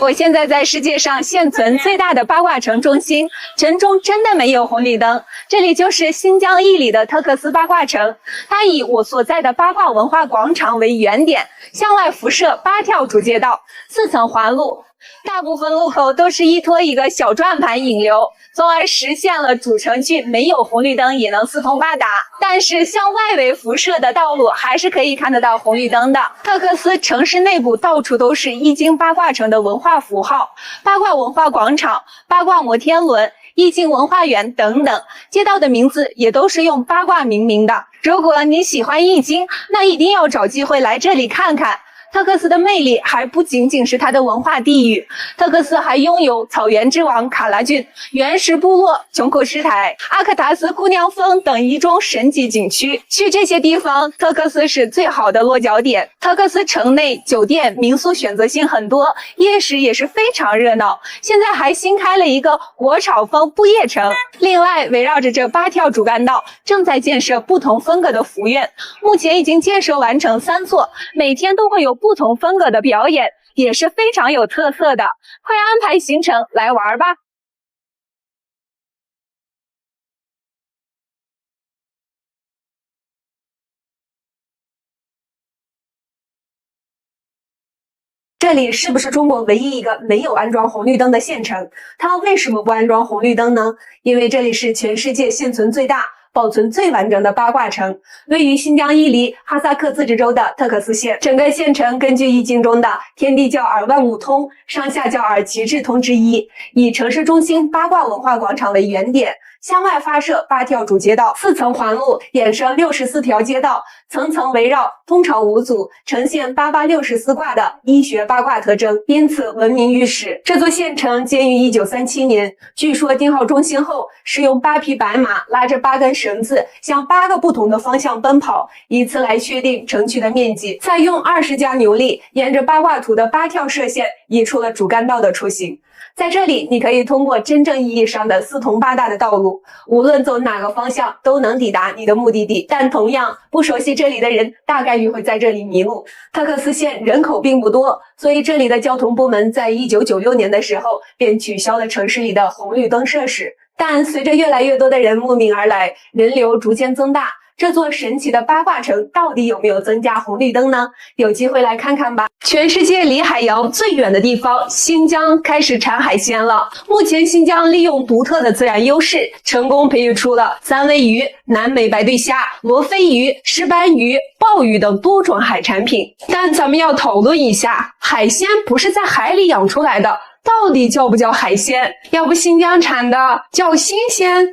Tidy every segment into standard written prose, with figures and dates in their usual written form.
我现在在世界上现存最大的八卦城中心，城中真的没有红绿灯。这里就是新疆伊犁的特克斯八卦城，它以我所在的八卦文化广场为原点，向外辐射8条主街道，4层环路。大部分路口都是依托一个小转盘引流，从而实现了主城区没有红绿灯也能四通八达。但是向外围辐射的道路还是可以看得到红绿灯的。特克斯城市内部到处都是易经八卦城的文化符号，八卦文化广场、八卦摩天轮、易经文化园等等，街道的名字也都是用八卦命名的。如果你喜欢易经，那一定要找机会来这里看看。特克斯的魅力还不仅仅是它的文化地域，特克斯还拥有草原之王卡拉峻、原始部落琼库什台、阿克塔斯姑娘峰等一众神级景区。去这些地方，特克斯是最好的落脚点。特克斯城内酒店、民宿选择性很多，夜市也是非常热闹。现在还新开了一个国潮风布业城。另外，围绕着这8条主干道，正在建设不同风格的福院，目前已经建设完成3座，每天都会有不同风格的表演，也是非常有特色的。快安排行程来玩吧！这里是不是中国唯一一个没有安装红绿灯的县城？它为什么不安装红绿灯呢？因为这里是全世界现存最大、保存最完整的八卦城，位于新疆伊犁哈萨克自治州的特克斯县。整个县城根据易经中的天地教尔万物通、上下教尔极致通之一，以城市中心八卦文化广场为原点，向外发射8条主街道，4层环路，衍生64条街道，层层围绕，通朝5组，呈现8864卦的医学八卦特征，因此闻名于世。这座县城建于1937年，据说定号中心后，是用8匹白马拉着8根绳子，向8个不同的方向奔跑，以此来确定城区的面积。再用20架牛力，沿着八卦图的8条射线，移出了主干道的出行。在这里，你可以通过真正意义上的四通八达的道路，无论走哪个方向都能抵达你的目的地。但同样，不熟悉这里的人大概率会在这里迷路。特克斯县人口并不多，所以这里的交通部门在1996年的时候便取消了城市里的红绿灯设施。但随着越来越多的人慕名而来，人流逐渐增大，这座神奇的八卦城到底有没有增加红绿灯呢？有机会来看看吧。全世界离海洋最远的地方，新疆开始产海鲜了。目前新疆利用独特的自然优势，成功培育出了三文鱼、南美白对虾、罗非鱼、石斑鱼、鲍鱼等多种海产品。但咱们要讨论一下，海鲜不是在海里养出来的，到底叫不叫海鲜？要不新疆产的叫新鲜？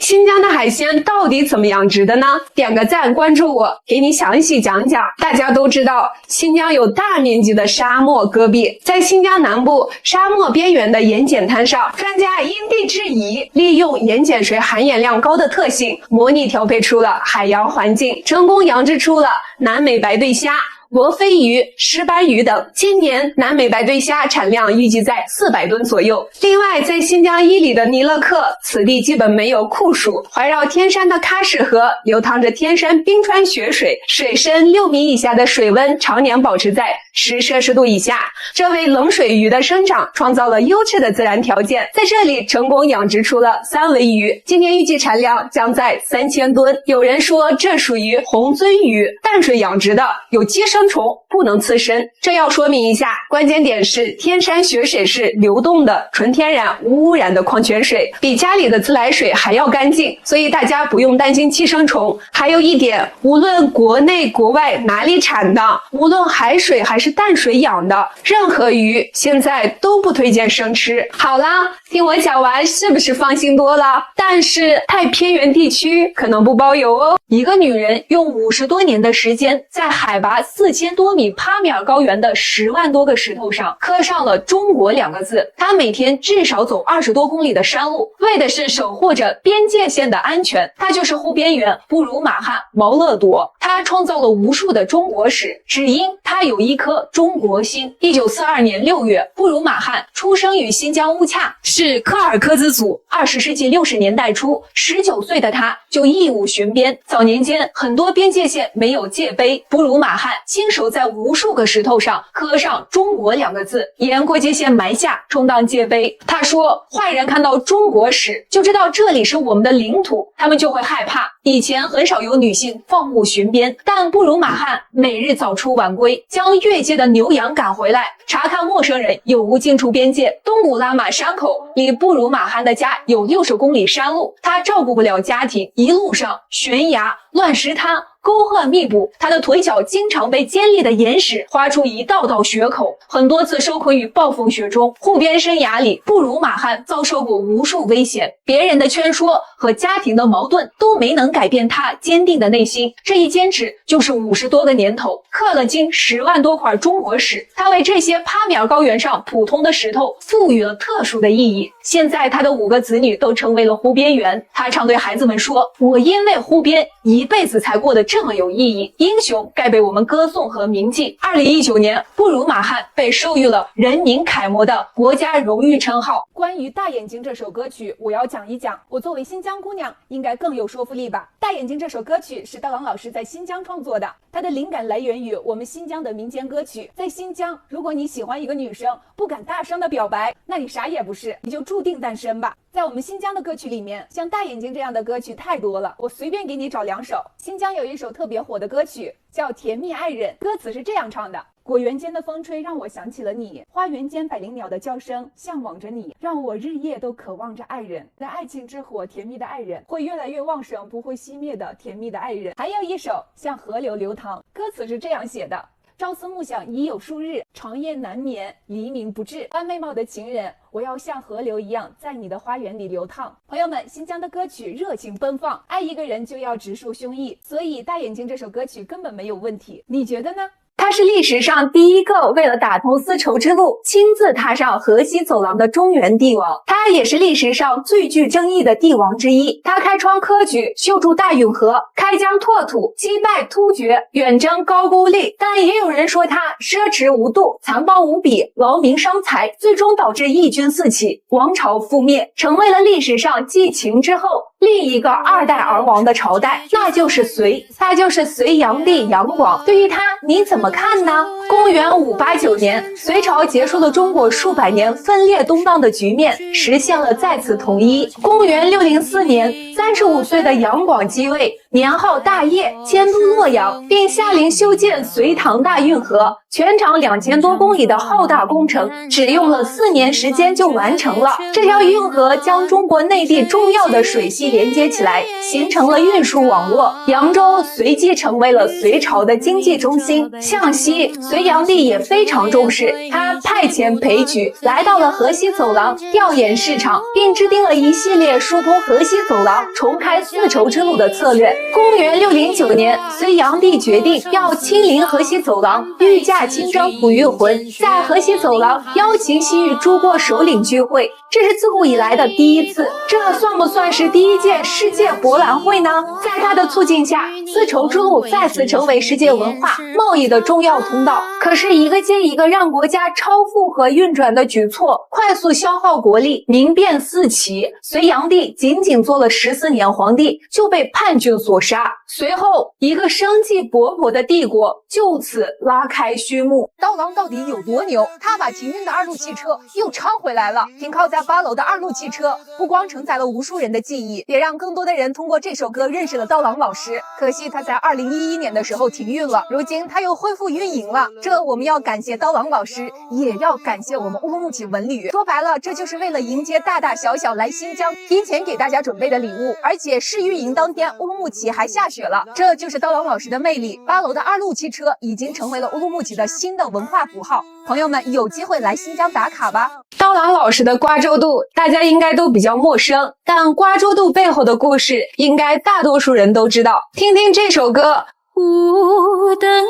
新疆的海鲜到底怎么养殖的呢？点个赞，关注我，给你详细讲讲。大家都知道，新疆有大面积的沙漠戈壁，在新疆南部沙漠边缘的盐碱滩上，专家因地制宜，利用盐碱水含盐量高的特性，模拟调配出了海洋环境，成功养殖出了南美白对虾、罗非鱼、石斑鱼等。今年南美白对虾产量预计在400吨左右。另外，在新疆伊犁的尼勒克，此地基本没有酷暑，环绕天山的喀什河流淌着天山冰川雪水，水深6米以下的水温常年保持在10摄氏度以下，这为冷水鱼的生长创造了优质的自然条件。在这里成功养殖出了三文鱼，今年预计产量将在3000吨。有人说这属于红鳟鱼，淡水养殖的，有寄生虫，不能刺身。这要说明一下，关键点是天山雪水是流动的、纯天然、无污染的矿泉水，比家里的自来水还要干净，所以大家不用担心寄生虫。还有一点，无论国内国外哪里产的，无论海水还是淡水养的，任何鱼现在都不推荐生吃。好啦，听我讲完是不是放心多了？但是太偏远地区可能不包邮哦。一个女人用50多年的时间，在海拔4000多米帕米尔高原的10万多个石头上刻上了中国2个字。她每天至少走20多公里的山路，为的是守护着边界线的安全。她就是护边员布鲁马汉毛勒朵。她创造了无数的中国史，只因她有一颗中国心。1942年6月，布鲁马汉出生于新疆乌恰，是柯尔克孜族。20世纪60年代初，19岁的他就义务巡边，早年间，很多边界线没有界碑，布鲁马汉亲手在无数个石头上刻上中国2个字，沿国界线埋下，充当界碑。他说，坏人看到中国时就知道这里是我们的领土，他们就会害怕。以前很少有女性放牧巡边，但布鲁马汉每日早出晚归，将越界的牛羊赶回来，查看陌生人有无进出边界。东古拉玛山口离布鲁马汉的家有60公里山路，他照顾不了家庭，一路上悬崖、乱石滩、沟壑密布，他的腿脚经常被尖利的岩石划出一道道血口，很多次受困于暴风雪中。护边生涯里，布鲁马汉遭受过无数危险，别人的劝说和家庭的矛盾都没能改变他坚定的内心。这一坚持就是50多个年头，刻了近10万多块中国史。他为这些帕米尔高原上普通的石头赋予了特殊的意义。现在他的5个子女都成为了湖边猿，他常对孩子们说，我因为湖边一辈子才过得这么有意义，英雄该被我们歌颂和铭记。2019年，布鲁马汉被授予了人民楷模的国家荣誉称号。关于大眼睛这首歌曲，我要讲一讲，我作为新疆姑娘应该更有说服力吧。大眼睛这首歌曲是刀郎老师在新疆创作的，它的灵感来源于我们新疆的民间歌曲。在新疆，如果你喜欢一个女生，不敢大声的表白，那你啥也不是，你就注定单身吧。在我们新疆的歌曲里面，像大眼睛这样的歌曲太多了，我随便给你找2首。新疆有一首特别火的歌曲叫《甜蜜爱人》，歌词是这样唱的：果园间的风吹让我想起了你，花园间百灵鸟的叫声向往着你，让我日夜都渴望着爱人，在爱情之火甜蜜的爱人，会越来越旺盛不会熄灭的甜蜜的爱人。还有一首像河流流淌，歌词是这样写的：朝思暮想已有数日，长夜难眠黎明不至，弯眉毛的情人，我要像河流一样在你的花园里流淌。朋友们，新疆的歌曲热情奔放，爱一个人就要直抒胸臆，所以大眼睛这首歌曲根本没有问题，你觉得呢？他是历史上第一个为了打通丝绸之路亲自踏上河西走廊的中原帝王，他也是历史上最具争议的帝王之一。他开创科举，修筑大运河，开疆拓土，击败突厥，远征高句丽。但也有人说他奢侈无度，残暴无比，劳民伤财，最终导致义军四起，王朝覆灭，成为了历史上继秦之后另一个2代而亡的朝代，那就是隋。他就是隋炀帝杨广。对于他，你怎么看呢？公元589年，隋朝结束了中国数百年分裂动荡的局面，实现了再次统一。公元604年，35岁的杨广继位，年号大业，迁都洛阳，并下令修建隋唐大运河，全长2000多公里的浩大工程，只用了4年时间就完成了。这条运河将中国内地重要的水系连接起来，形成了运输网络。扬州随即成为了隋朝的经济中心。向西，隋炀帝也非常重视，他派遣裴矩来到了河西走廊调研市场，并制定了一系列疏通河西走廊、重开丝绸之路的策略。公元609年，隋炀帝决定要亲临河西走廊，御驾亲征吐谷浑，在河西走廊邀请西域诸国首领聚会，这是自古以来的第一次。这算不算是第一届世界博览会呢？在他的促进下，丝绸之路再次成为世界文化贸易的重要通道。可是一个接一个让国家超负荷运转的举措，快速消耗国力，民变四起。隋炀帝仅仅做了14年皇帝，就被叛军所杀。随后，一个生机勃勃的帝国就此拉开序幕。刀郎到底有多牛？他把停运的2路汽车又抄回来了。停靠在8楼的2路汽车，不光承载了无数人的记忆，也让更多的人通过这首歌认识了刀郎老师。可惜他在2011年的时候停运了，如今他又恢复运营了。这我们要感谢刀郎老师，也要感谢我们乌鲁木齐文旅。说白了，这就是为了迎接大大小小来新疆提前给大家准备的礼物。而且试运营当天，乌鲁木齐还下雪了，这就是刀郎老师的魅力。8楼的2路汽车已经成为了乌鲁木齐的新的文化符号。朋友们有机会来新疆打卡吧。刀郎老师的瓜州渡大家应该都比较陌生，但瓜州渡背后的故事应该大多数人都知道。听听这首歌。无灯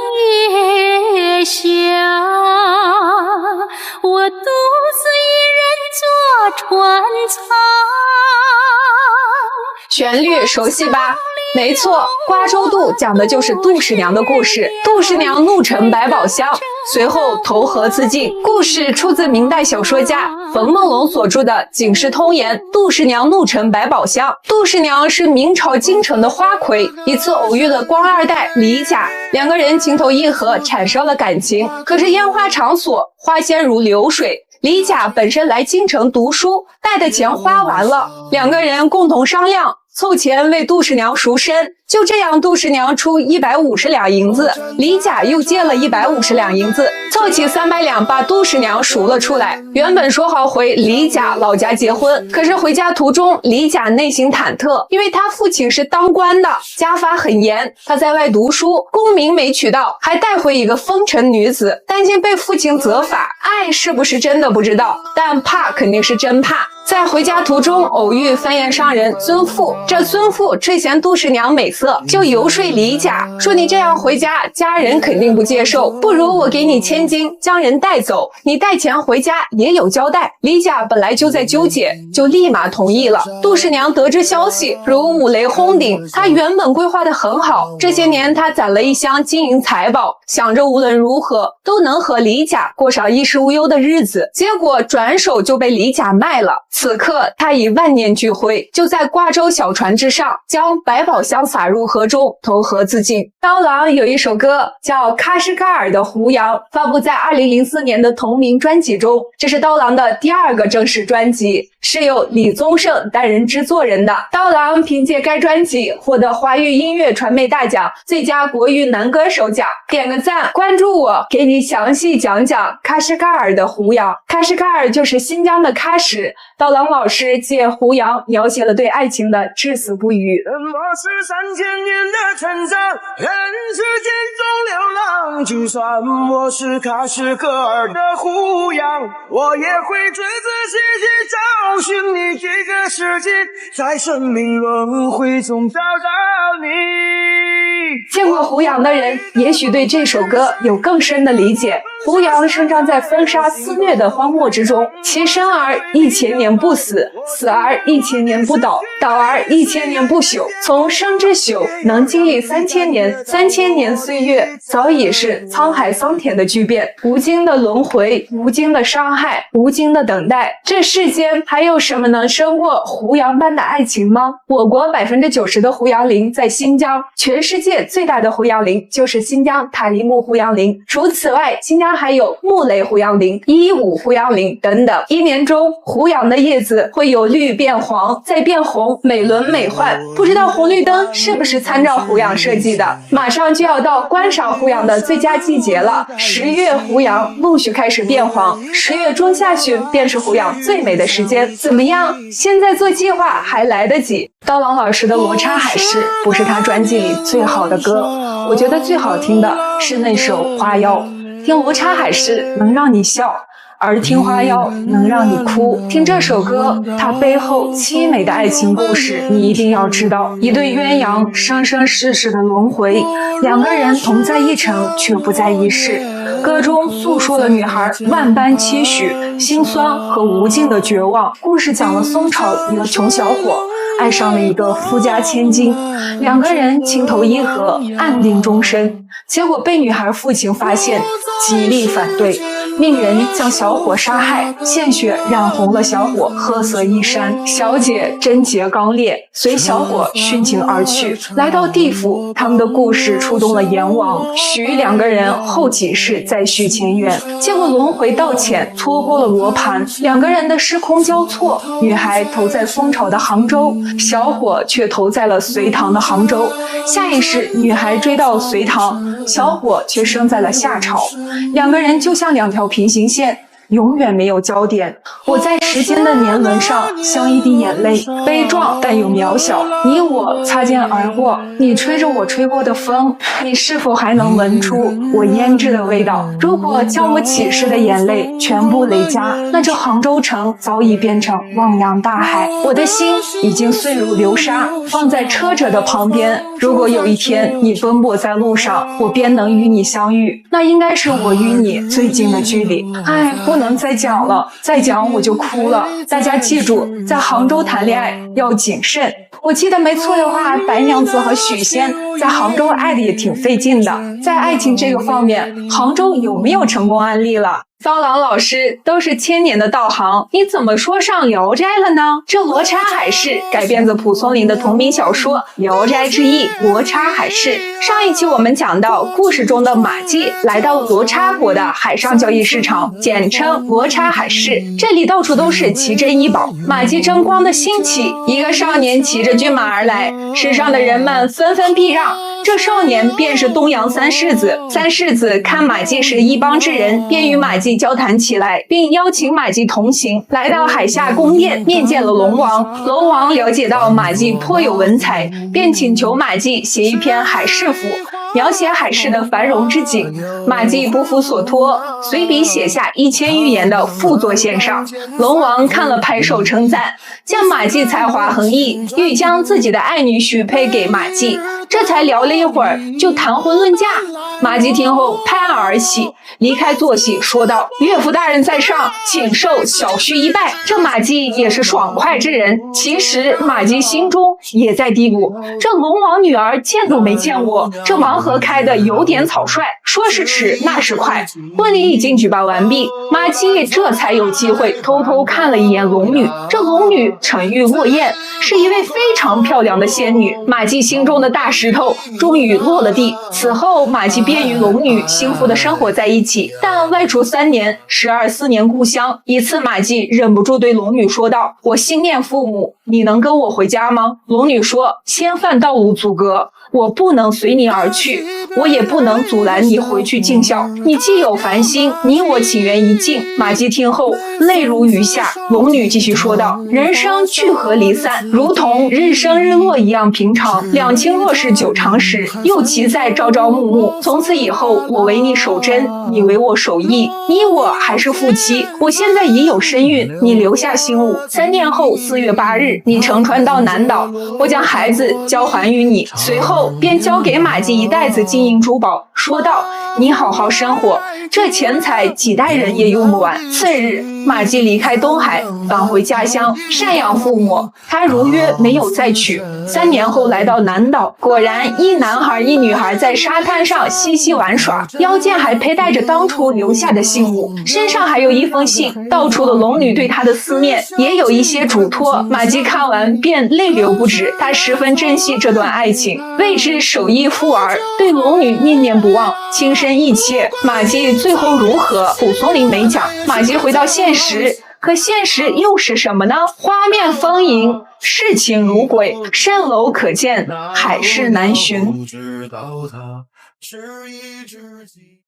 夜下，我独自一人坐船舱。旋律熟悉吧？没错，瓜州渡讲的就是杜十娘的故事。杜十娘怒沉百宝箱，随后投河自尽。故事出自明代小说家冯梦龙所著的《警世通言》，杜十娘怒沉百宝箱。杜十娘是明朝京城的花魁，一次偶遇了官二代李甲，两个人情投意合，产生了感情。可是烟花场所，花鲜如流水。李甲本身来京城读书，带的钱花完了，两个人共同商量凑钱为杜十娘赎身。就这样，杜十娘出150两银子，李甲又借了150两银子，凑齐300两，把杜十娘赎了出来。原本说好回李甲老家结婚，可是回家途中，李甲内心忐忑，因为他父亲是当官的，家法很严，他在外读书，功名没取到，还带回一个风尘女子，担心被父亲责罚。爱是不是真的不知道，但怕肯定是真怕。在回家途中偶遇翻眼商人孙富，这孙富垂涎杜十娘美色，就游说李甲说，你这样回家，家人肯定不接受，不如我给你千金，将人带走，你带钱回家也有交代。李甲本来就在纠结，就立马同意了。杜十娘得知消息如五雷轰顶，她原本规划得很好，这些年她攒了一箱金银财宝，想着无论如何都能和李甲过上衣食无忧的日子，结果转手就被李甲卖了。此刻他以万念俱灰，就在挂舟小船之上将百宝箱撒入河中，投河自尽。刀郎有一首歌叫《喀什噶尔的胡杨》，发布在2004年的同名专辑中，这是刀郎的第2个正式专辑，是由李宗盛担任制作人的。刀郎凭借该专辑获得华语音乐传媒大奖最佳国语男歌手奖。点个赞，关注我，给你详细讲讲喀什噶尔的胡杨。喀什噶尔就是新疆的喀什，刀郎老师借胡杨描写了对爱情的至死不渝。我是3000年的成长，人世间中流浪，就算我是喀什噶尔的胡杨，我也会仔仔细细找寻你这个世界，在生命轮回中找到你。见过胡杨的人也许对这首歌有更深的理解。胡杨生长在风沙肆虐的荒漠之中，其生而1000年不死，死而1000年不倒，倒而1000年不朽。从生至朽能经历3000年，3000年岁月早已是沧海桑田的巨变，无尽的轮回，无尽的伤害，无尽的等待。这世间还有什么能胜过胡杨般的爱情吗？我国90%的胡杨林在新疆，全世界最大的胡杨林就是新疆塔里木胡杨林。除此外，新疆还有木雷胡杨林、115胡杨林等等。一年中，胡杨的叶子会由绿变黄，再变红，美轮美奂。不知道红绿灯是不是参照胡杨设计的？马上就要到观赏胡杨的最佳季节了，10月胡杨陆续开始变黄，10月中下旬便是胡杨最美的时间。怎么样？现在做计划还来得及。刀郎老师的《罗刹海市》不是他专辑里最好的歌，我觉得最好听的是那首《花妖》。听《罗刹海市》能让你笑，而听《花妖》能让你哭。听这首歌，它背后凄美的爱情故事，你一定要知道。一对鸳鸯，生生世世的轮回，两个人同在一城，却不在一世。歌中诉说了女孩万般期许、心酸和无尽的绝望。故事讲了宋朝一个穷小伙爱上了一个富家千金，两个人情投意合，暗定终身。结果被女孩父亲发现，极力反对，命人将小伙杀害，鲜血染红了小伙褐色衣衫。小姐贞洁刚烈，随小伙殉情而去。来到地府，他们的故事触动了阎王，许两个人后几世再续前缘。结果轮回道浅，错过了罗盘，两个人的时空交错，女孩投在宋朝的杭州，小伙却投在了隋唐的杭州。下一世，女孩追到隋唐，小伙却生在了夏朝。两个人就像两条平行线，永远没有交点。我在时间的年轮上像一滴眼泪，悲壮但又渺小。你我擦肩而过，你吹着我吹过的风，你是否还能闻出我胭脂的味道？如果将我起誓的眼泪全部累加，那这杭州城早已变成汪洋大海。我的心已经碎如流沙，放在车辙的旁边。如果有一天你奔波在路上，我便能与你相遇，那应该是我与你最近的距离。不能再讲了，再讲我就哭了。大家记住，在杭州谈恋爱要谨慎。我记得没错的话，白娘子和许仙在杭州爱的也挺费劲的。在爱情这个方面，杭州有没有成功案例了？刀郎老师都是千年的道行，你怎么说上《聊斋》了呢？这罗刹海市改编自蒲松龄的同名小说《聊斋志异·罗刹海市》。上一期我们讲到，故事中的马季来到罗刹国的海上交易市场，简称罗刹海市。这里到处都是奇珍异宝，马季争光的兴起，一个少年骑着骏马而来，市上的人们纷纷避让。这少年便是东阳三世子。三世子看马季是一帮之人，便与马季交谈起来，并邀请马季同行，来到海下宫殿面见了龙王。龙王了解到马季颇有文采，便请求马季写一篇海市赋，描写海市的繁荣之景。马季不负所托，随笔写下1000余言的赋作献上。龙王看了拍手称赞，见马季才华横溢，欲将自己的爱女许配给马季。这才聊了一会儿，就谈婚论嫁。马季听后拍案而起，离开坐席，说道：“岳父大人在上，请受小婿一拜。”这马季也是爽快之人，其实马季心中也在嘀咕：这龙王女儿见都没见过，这王河开的有点草率，说时迟，那时快。婚礼已经举办完毕，马季这才有机会偷偷看了一眼龙女。这龙女沉鱼落雁，是一位非常漂亮的仙女。马季心中的大石头终于落了地。此后马季便与龙女幸福的生活在一起，但外出3年，时而思念故乡。一次马季忍不住对龙女说道：“我心念父母，你能跟我回家吗？”龙女说：“千帆道路阻隔，我不能随你而去，我也不能阻拦你回去尽孝。你既有烦心，你我情缘一尽。”马季听后泪如雨下。龙女继续说道：“人生聚合离散，如同日升日落一样平常。两情若是久长时，又岂在朝朝暮暮。从此以后，我为你守贞，你为我守义，你我还是夫妻。我现在已有身孕，你留下心物。3年后4月8日，你乘船到南岛，我将孩子交还于你。”随后便交给马季一袋子金银珠宝，说道：“你好好生活，这钱财几代人也用不完。”次日，马季离开东海，返回家乡赡养父母。他如约没有再娶。3年后来到南岛，果然一男孩一女孩在沙滩上嬉戏玩耍，腰间还佩戴着当初留下的信物，身上还有一封信，道出了龙女对他的思念，也有一些嘱托。马季看完便泪流不止，他十分珍惜这段爱情，为之守义妇儿，对龙女念念不忘，情深意切。马季最后如何，蒲松龄没讲。马季回到现实，可现实又是什么呢？花面丰盈，世情如鬼，蜃楼可见，海市难寻。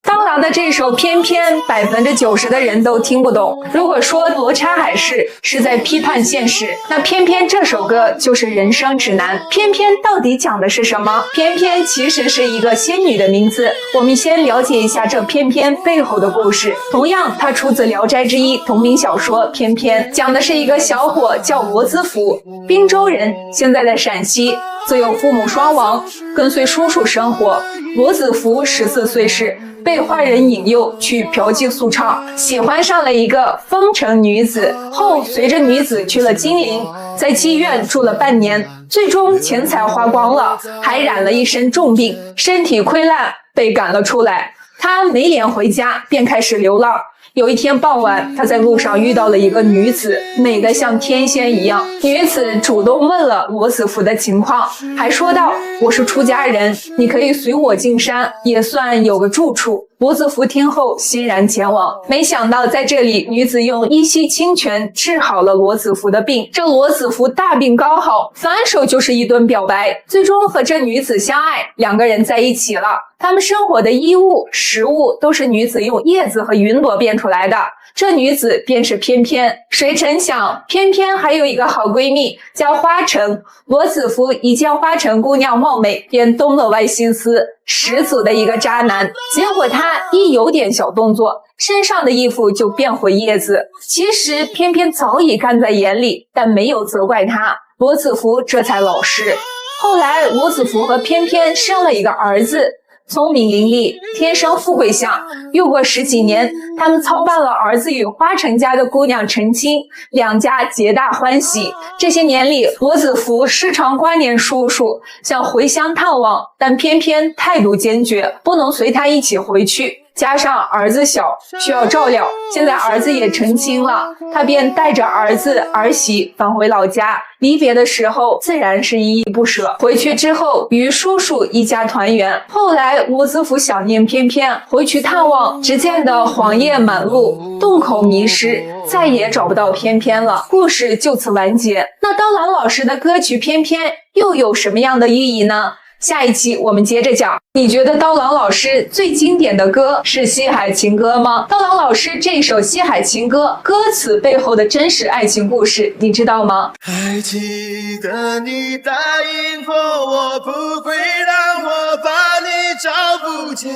刀郎的这首偏偏90%的人都听不懂。如果说罗刹海市是在批判现实，那偏偏这首歌就是人生指南。偏偏到底讲的是什么？偏偏其实是一个仙女的名字。我们先了解一下这偏偏背后的故事。同样，它出自《聊斋志异》同名小说《偏偏》，讲的是一个小伙叫罗子福，滨州人，现在在陕西，自幼父母双亡，跟随叔叔生活。罗子福14岁时被坏人引诱去嫖妓宿唱，喜欢上了一个风尘女子，后随着女子去了金陵，在妓院住了半年，最终钱财花光了，还染了一身重病，身体溃烂，被赶了出来。他没脸回家，便开始流浪。有一天傍晚，他在路上遇到了一个女子，美得像天仙一样。女子主动问了罗子福的情况，还说道：“我是出家人，你可以随我进山，也算有个住处。”罗子福听后欣然前往，没想到在这里，女子用一息清泉治好了罗子福的病。这罗子福大病刚好，反手就是一顿表白，最终和这女子相爱，2个人在一起了。他们生活的衣物、食物都是女子用叶子和云朵变出来的。这女子便是翩翩。谁曾想，翩翩还有一个好闺蜜叫花城。罗子福一见花城姑娘貌美，便动了歪心思，十足的一个渣男。结果他一有点小动作，身上的衣服就变回叶子。其实翩翩早已看在眼里，但没有责怪他。罗子福这才老实。后来罗子福和翩翩生了一个儿子，聪明伶俐，天生富贵相。又过10几年，他们操办了儿子与花城家的姑娘成亲，两家皆大欢喜。这些年里，罗子福时常挂念叔叔，想回乡探望，但偏偏态度坚决，不能随他一起回去。加上儿子小，需要照料，现在儿子也成亲了，他便带着儿子儿媳返回老家。离别的时候自然是依依不舍，回去之后与叔叔一家团圆。后来罗子福想念翩翩，回去探望，只见得黄叶满路，洞口迷失，再也找不到翩翩了。故事就此完结。那刀郎老师的歌曲《翩翩》又有什么样的意义呢？下一期我们接着讲。你觉得刀郎老师最经典的歌是《西海情歌》吗？刀郎老师这首《西海情歌》歌词背后的真实爱情故事，你知道吗？还记得你答应过我，不会让我把你找不见，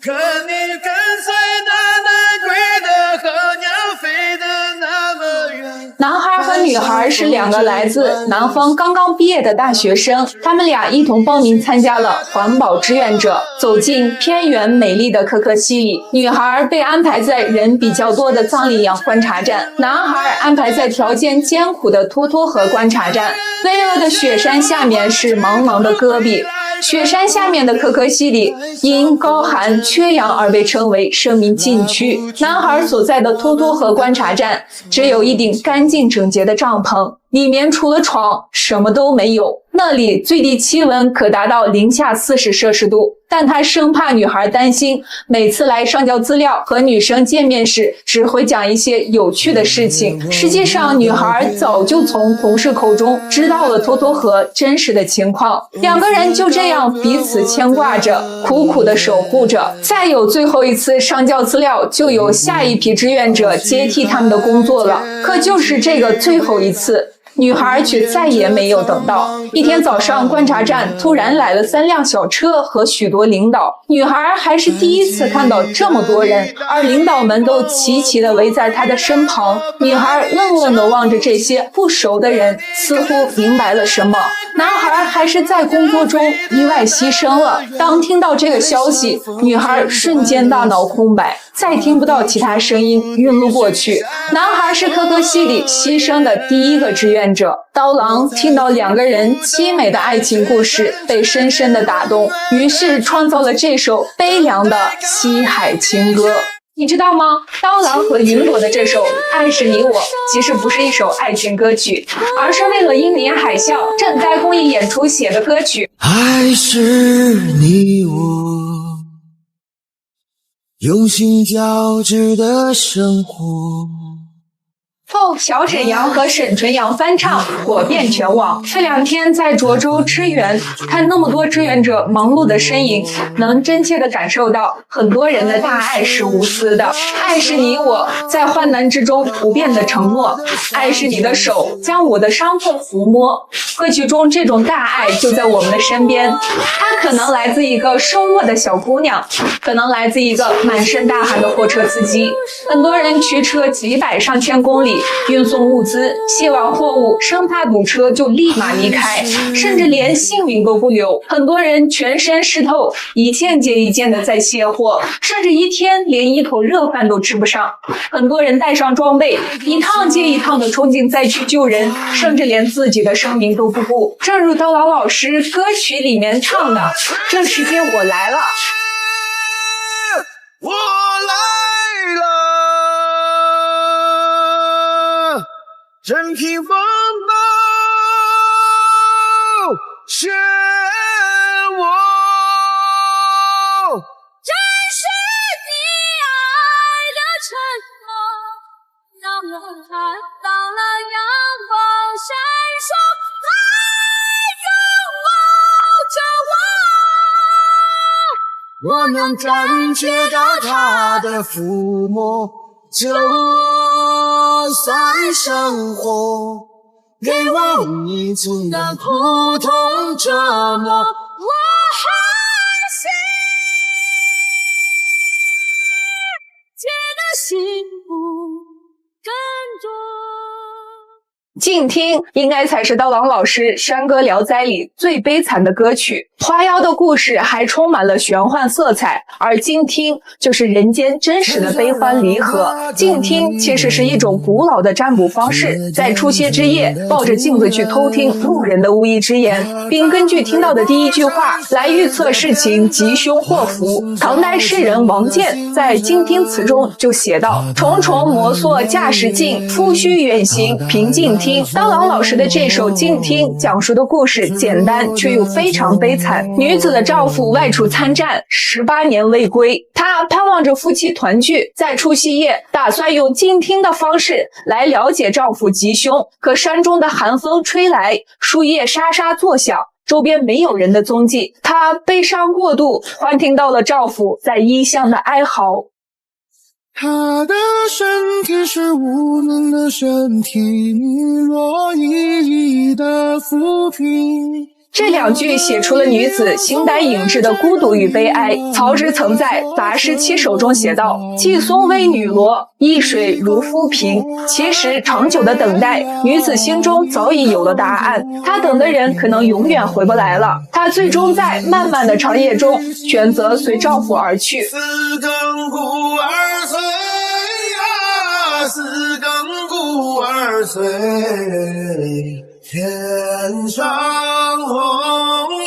可你跟随那南归的和鸟飞得那么远。男孩和女孩是两个来自南方刚刚毕业的大学生，他们俩一同报名参加了环保志愿者，走进偏远美丽的可可西里。女孩被安排在人比较多的藏羚羊观察站，男孩安排在条件艰苦的沱沱河观察站。巍峨的雪山下面是茫茫的戈壁，雪山下面的可可西里因高寒缺氧而被称为生命禁区。男孩所在的沱沱河观察站只有一顶干净整洁的帐篷，里面除了床什么都没有。那里最低气温可达到-40摄氏度，但他生怕女孩担心，每次来上交资料和女生见面时只会讲一些有趣的事情。实际上女孩早就从同事口中知道了沱沱河真实的情况，两个人就这样彼此牵挂着，苦苦地守护着。再有最后一次上交资料，就有下一批志愿者接替他们的工作了。可就是这个最后一次，女孩却再也没有等到。一天早上，观察站突然来了3辆小车和许多领导，女孩还是第一次看到这么多人，而领导们都齐齐地围在她的身旁。女孩愣愣地望着这些不熟的人，似乎明白了什么。男孩还是在工作中意外牺牲了。当听到这个消息，女孩瞬间大脑空白，再听不到其他声音，晕了过去。男孩是可可西里牺牲的第一个志愿者。刀郎听到两个人凄美的爱情故事，被深深的打动，于是创造了这首悲凉的西海情歌。你知道吗？刀郎和云朵的这首《爱是你我》其实不是一首爱情歌曲，而是为了英年海啸赈灾公益演出写的歌曲。爱是你我用心交织的生活。后小沈阳和沈纯阳翻唱，火遍全网。这2天在涿州支援，看那么多志愿者忙碌的身影，能真切地感受到很多人的大爱是无私的。爱是你我在患难之中不变的承诺，爱是你的手将我的伤痛抚摸。歌曲中这种大爱就在我们的身边，它可能来自一个瘦弱的小姑娘，可能来自一个满身大汗的货车司机。很多人驱车几百上千公里运送物资，卸完货物生怕堵车就立马离开，甚至连性命都不留。很多人全身湿透，一件接一件的在卸货，甚至一天连一口热饭都吃不上。很多人带上装备，一趟接一趟的冲进灾区救人，甚至连自己的生命都不顾。正如刀郎老师歌曲里面唱的，这世界我来了，我来了，任凭风暴漩涡。这是你爱的承诺，让我看到了阳光闪烁，爱拥抱着我，我能感觉到它的抚摸，就算生活给我一寸的苦痛折磨，我还是觉得幸福更多。静听应该才是刀郎老师《山歌聊斋》里最悲惨的歌曲。花妖的故事还充满了玄幻色彩，而静听就是人间真实的悲欢离合。静听其实是一种古老的占卜方式，在除夕之夜抱着镜子去偷听路人的无意之言，并根据听到的第一句话来预测事情吉凶祸福。唐代诗人王建在《静听词》中就写道：重重摩挲驾驶近，夫须远行凭静听。刀郎老师的这首《静听》讲述的故事简单却又非常悲惨。女子的丈夫外出参战18年未归，她盼望着夫妻团聚，在除夕夜打算用静听的方式来了解丈夫吉凶。可山中的寒风吹来，树叶沙沙作响，周边没有人的踪迹。她悲伤过度，幻听到了丈夫在异乡的哀嚎。他的身体是无能的身体，你若一一的抚平。这两句写出了女子形单影只的孤独与悲哀。曹植曾在《杂诗七首》中写道：寄松微女罗，一水如夫平。其实长久的等待，女子心中早已有了答案，她等的人可能永远回不来了。她最终在漫漫的长夜中选择随丈夫而去。四更鼓儿碎呀，四更鼓儿碎，天上鸿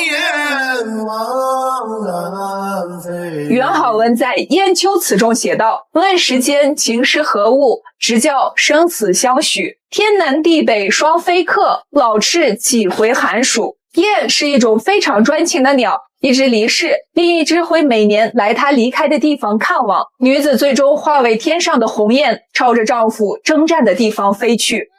雁往南飞。元好文在《雁丘词》中写道：问世间情是何物，直教生死相许。天南地北双飞客，老翅几回寒暑。雁是一种非常专情的鸟，一只离世，另一只会每年来她离开的地方看望。女子最终化为天上的鸿雁，朝着丈夫征战的地方飞去。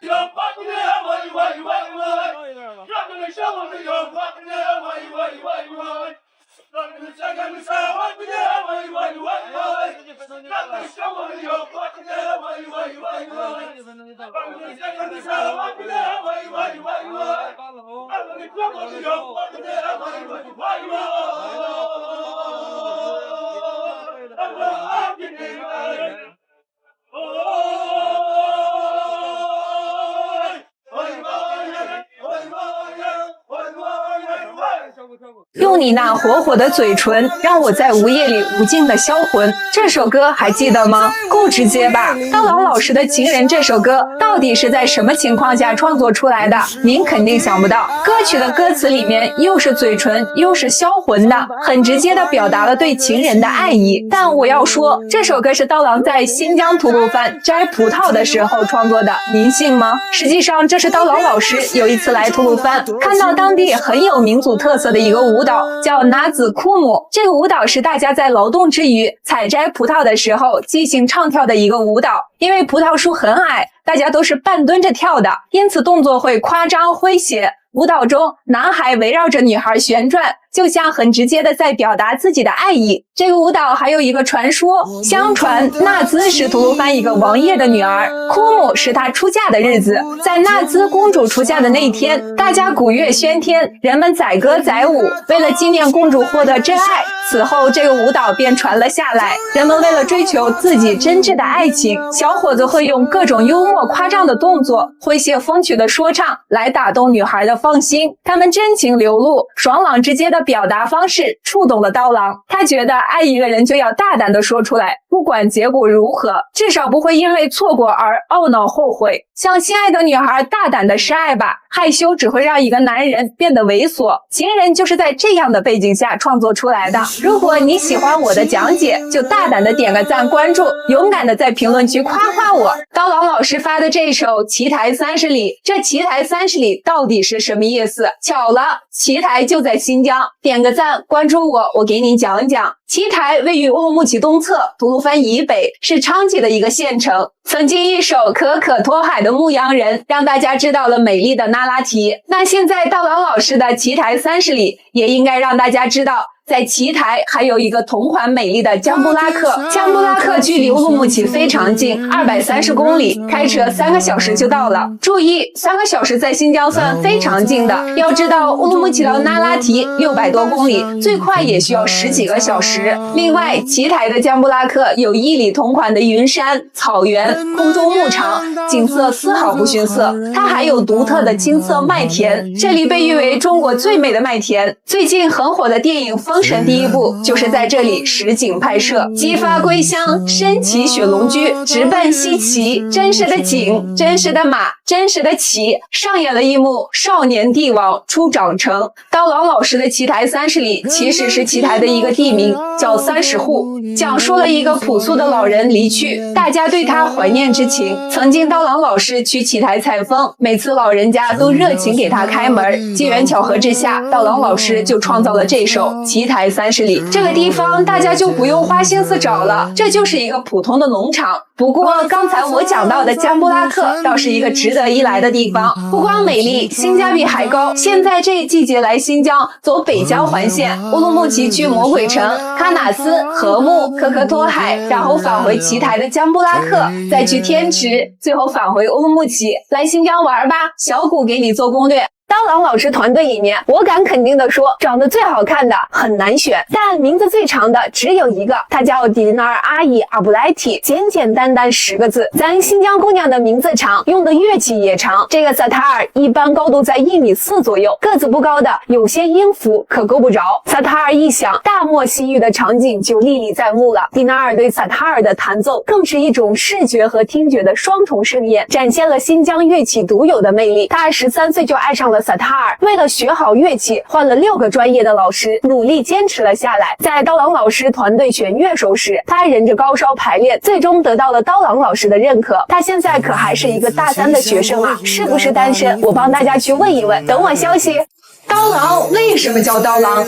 用你那火火的嘴唇，让我在午夜里无尽的销魂。这首歌还记得吗？够直接吧？刀郎老师的《情人》这首歌到底是在什么情况下创作出来的？您肯定想不到，歌曲的歌词里面又是嘴唇又是销魂的，很直接的表达了对情人的爱意。但我要说，这首歌是刀郎在新疆吐鲁番摘葡萄的时候创作的，您信吗？实际上，这是刀郎老师有一次来吐鲁番，看到当地很有民族特色的一个舞蹈，叫纳兹库姆。这个舞蹈是大家在劳动之余采摘葡萄的时候即兴唱跳的一个舞蹈。因为葡萄树很矮，大家都是半蹲着跳的，因此动作会夸张诙谐。舞蹈中，男孩围绕着女孩旋转，就像很直接的在表达自己的爱意。这个舞蹈还有一个传说，相传纳兹是吐鲁番一个王爷的女儿，库姆是她出嫁的日子。在纳兹公主出嫁的那天，大家鼓乐喧天，人们载歌载舞，为了纪念公主获得真爱。此后这个舞蹈便传了下来，人们为了追求自己真挚的爱情，小伙子会用各种幽默夸张的动作，诙谐风趣的说唱来打动女孩的芳心。他们真情流露，爽朗直接的表达方式触动了刀郎，他觉得爱一个人就要大胆的说出来，不管结果如何，至少不会因为错过而懊恼后悔。向心爱的女孩大胆的示爱吧，害羞只会让一个男人变得猥琐。情人就是在这样的背景下创作出来的。如果你喜欢我的讲解，就大胆的点个赞关注，勇敢的在评论区夸夸我。刀郎老师发的这首《奇台30里》，这奇台30里到底是什么意思？巧了，奇台就在新疆，点个赞关注我，我给你讲讲。奇台位于乌鲁木齐东侧，吐鲁番以北，是昌吉的一个县城。曾经一首可可托海的牧羊人，让大家知道了美丽的那拉提。那现在刀郎老师的奇台30里，也应该让大家知道，在奇台还有一个同款美丽的江布拉克。江布拉克距离乌鲁木齐非常近，230公里，开车3个小时就到了。注意，3个小时在新疆算非常近的。要知道乌鲁木齐到那拉提600多公里，最快也需要10几个小时。石。另外，奇台的江布拉克有一里同款的云山、草原、空中牧场，景色丝毫不逊色。它还有独特的金色麦田，这里被誉为中国最美的麦田。最近很火的电影《封神》第一部就是在这里实景拍摄。激发归乡，身骑雪龙驹，直奔西岐，真实的景，真实的马，真实的骑，上演了一幕少年帝王出长城。刀郎老师的奇台30里其实是奇台的一个地名，叫30户，讲述了一个朴素的老人离去，大家对他怀念之情。曾经刀郎老师去奇台采风，每次老人家都热情给他开门。机缘巧合之下，刀郎老师就创造了这首奇台30里。这个地方大家就不用花心思找了，这就是一个普通的农场。不过刚才我讲到的江布拉克倒是一个值得一来的地方，不光美丽，性价比还高。现在这一季节来新疆，走北疆环线，乌鲁木齐去魔鬼城、喀纳斯、禾木、可可托海，然后返回奇台的江布拉克，再去天池，最后返回乌鲁木齐。来新疆玩吧，小谷给你做攻略。刀郎老师团队里面，我敢肯定的说，长得最好看的很难选，但名字最长的只有一个，他叫迪纳尔阿伊阿布莱提，简简单单10个字。咱新疆姑娘的名字长，用的乐器也长。这个萨塔尔一般高度在1.4米左右，个子不高的有些音符可够不着。萨塔尔一响，大漠西域的场景就历历在目了。迪纳尔对萨塔尔的弹奏更是一种视觉和听觉的双重盛宴，展现了新疆乐器独有的魅力。他13岁就爱上了萨塔尔，为了学好乐器，换了6个专业的老师，努力坚持了下来。在刀郎老师团队选乐手时，他忍着高烧排练，最终得到了刀郎老师的认可。他现在可还是一个大3的学生啊，是不是单身？我帮大家去问一问，等我消息。刀郎为什么叫刀郎？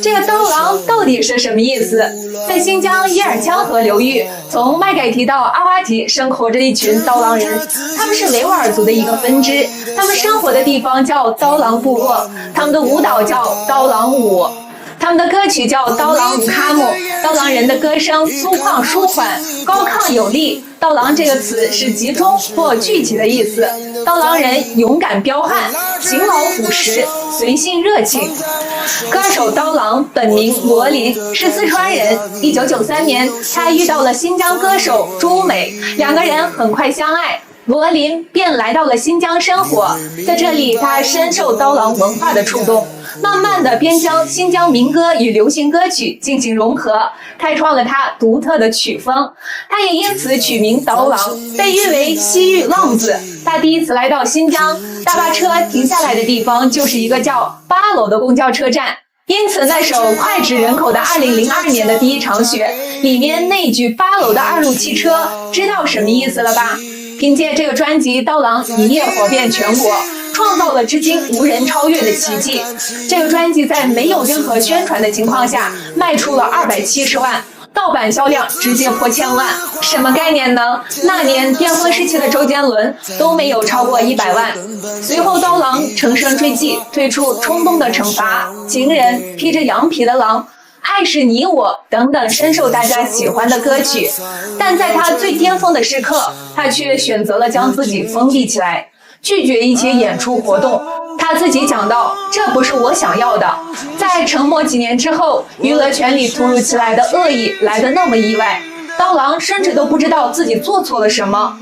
这个刀郎到底是什么意思？在新疆叶尔羌河流域，从麦盖提到阿瓦提生活着一群刀郎人，他们是维吾尔族的一个分支，他们生活的地方叫刀郎部落，他们的舞蹈叫刀郎舞，他们的歌曲叫刀郎舞卡姆。刀郎人的歌声粗犷舒缓，高亢有力。刀郎这个词是集中或聚集的意思。刀郎人勇敢彪悍，勤劳朴实，随性热情。歌手刀郎本名罗林，是四川人。1993年，他遇到了新疆歌手朱美，两个人很快相爱。罗林便来到了新疆生活，在这里他深受刀郎文化的触动，慢慢的便将新疆民歌与流行歌曲进行融合，开创了他独特的曲风。他也因此取名刀郎，被誉为西域浪子。他第一次来到新疆，大巴车停下来的地方就是一个叫8楼的公交车站，因此那首脍炙人口的2002年的第一场雪里面那句8楼的2路汽车，知道什么意思了吧？凭借这个专辑，刀郎一夜火遍全国，创造了至今无人超越的奇迹。这个专辑在没有任何宣传的情况下，卖出了270万，盗版销量直接破1000万。什么概念呢？那年巅峰时期的周杰伦都没有超过100万。随后刀郎乘胜追击，推出《冲动的惩罚》、《情人》、《披着羊皮的狼》、爱是你我等等深受大家喜欢的歌曲，但在他最巅峰的时刻，他却选择了将自己封闭起来，拒绝一些演出活动。他自己讲到，这不是我想要的。在沉默几年之后，娱乐圈里突如其来的恶意来得那么意外，刀郎甚至都不知道自己做错了什么。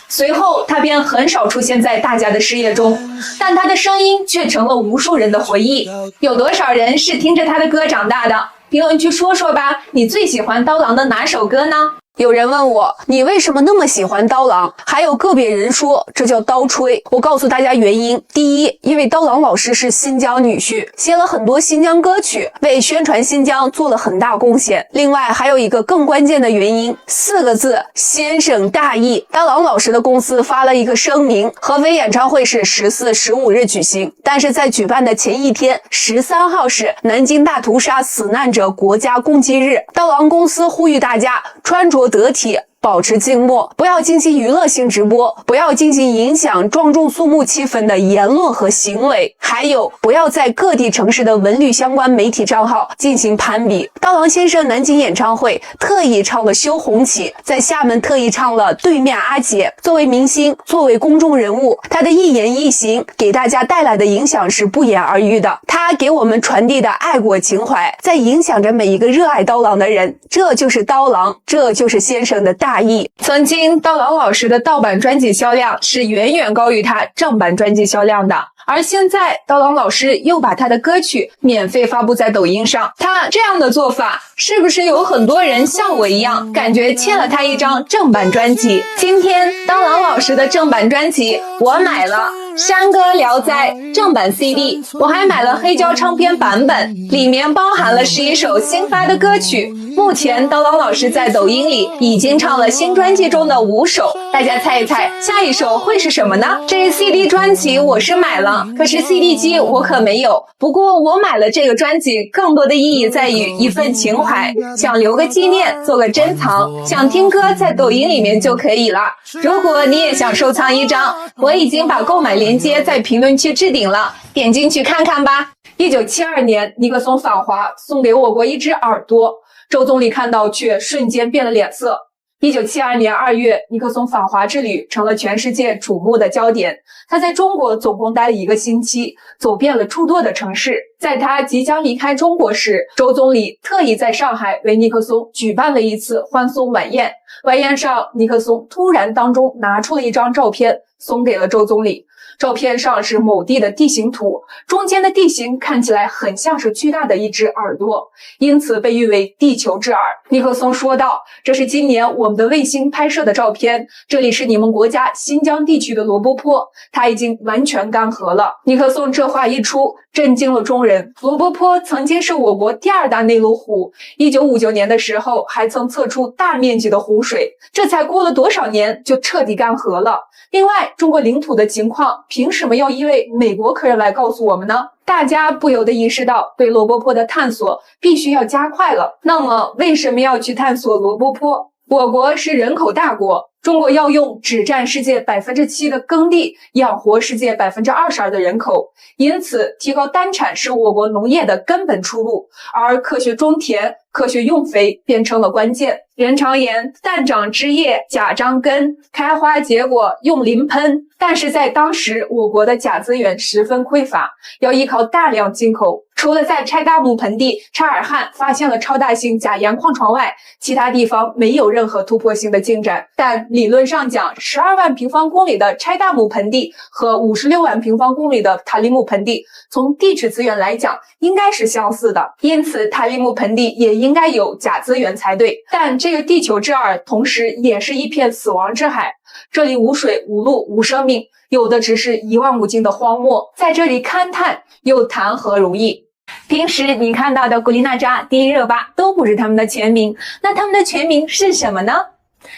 随后他便很少出现在大家的视野中，但他的声音却成了无数人的回忆。有多少人是听着他的歌长大的？评论区说说吧，你最喜欢刀郎的哪首歌呢？有人问我，你为什么那么喜欢刀郎？还有个别人说这叫刀吹。我告诉大家原因。第一，因为刀郎老师是新疆女婿，写了很多新疆歌曲，为宣传新疆做了很大贡献。另外还有一个更关键的原因，4个字，先生大义。刀郎老师的公司发了一个声明，合肥演唱会是14、15日举行，但是在举办的前一天13号是南京大屠杀死难者国家公祭日，刀郎公司呼吁大家穿着得体，保持静默，不要进行娱乐性直播，不要进行影响庄重肃穆气氛的言论和行为，还有不要在各地城市的文旅相关媒体账号进行攀比。刀郎先生南京演唱会特意唱了《修红旗》，在厦门特意唱了《对面阿姐》。作为明星，作为公众人物，他的一言一行给大家带来的影响是不言而喻的。他给我们传递的爱国情怀，在影响着每一个热爱刀郎的人。这就是刀郎，这就是先生的大义。曾经刀郎老师的盗版专辑销量是远远高于他正版专辑销量的，而现在刀郎老师又把他的歌曲免费发布在抖音上，他这样的做法是不是有很多人像我一样感觉欠了他一张正版专辑？今天刀郎老师的正版专辑我买了，山歌聊斋正版 CD， 我还买了黑胶唱片版本，里面包含了11首新发的歌曲。目前刀郎老师在抖音里已经唱了新专辑中的5首，大家猜一猜下一首会是什么呢？这 CD 专辑我是买了，可是 CD 机我可没有。不过我买了这个专辑更多的意义在于一份情怀，想留个纪念，做个珍藏，想听歌在抖音里面就可以了。如果你也想收藏一张，我已经把购买链接在评论区置顶了，点进去看看吧。1972年尼克松访华，送给我国一只耳朵，周总理看到却瞬间变了脸色。1972年2月，尼克松访华之旅成了全世界瞩目的焦点。他在中国总共待了1个星期，走遍了诸多的城市。在他即将离开中国时，周总理特意在上海为尼克松举办了一次欢送晚宴。晚宴上，尼克松突然当中拿出了一张照片，送给了周总理。照片上是某地的地形图，中间的地形看起来很像是巨大的一只耳朵，因此被誉为地球之耳。尼克松说道，这是今年我们的卫星拍摄的照片，这里是你们国家新疆地区的罗布泊，它已经完全干涸了。尼克松这话一出，震惊了众人。罗布泊曾经是我国第2大内陆湖，1959年的时候还曾测出大面积的湖水，这才过了多少年就彻底干涸了。另外，中国领土的情况凭什么要一位美国客人来告诉我们呢？大家不由得意识到对罗布泊的探索必须要加快了。那么为什么要去探索罗布泊？我国是人口大国，中国要用只占世界 7% 的耕地养活世界 22% 的人口，因此提高单产是我国农业的根本出路，而科学种田、科学用肥变成了关键。人常言蛋长枝叶，甲长根，开花结果用磷喷，但是在当时我国的钾资源十分匮乏，要依靠大量进口。除了在柴达木盆地察尔汗发现了超大型钾盐矿床外，其他地方没有任何突破性的进展。但理论上讲，12万平方公里的柴达木盆地和56万平方公里的塔里木盆地，从地质资源来讲应该是相似的，因此塔里木盆地也应该有钾资源才对。但这个地球之耳同时也是一片死亡之海，这里无水无路无生命，有的只是一望无尽的荒漠，在这里勘探又谈何容易。平时你看到的古力娜扎、迪丽热巴都不是他们的全名，那他们的全名是什么呢？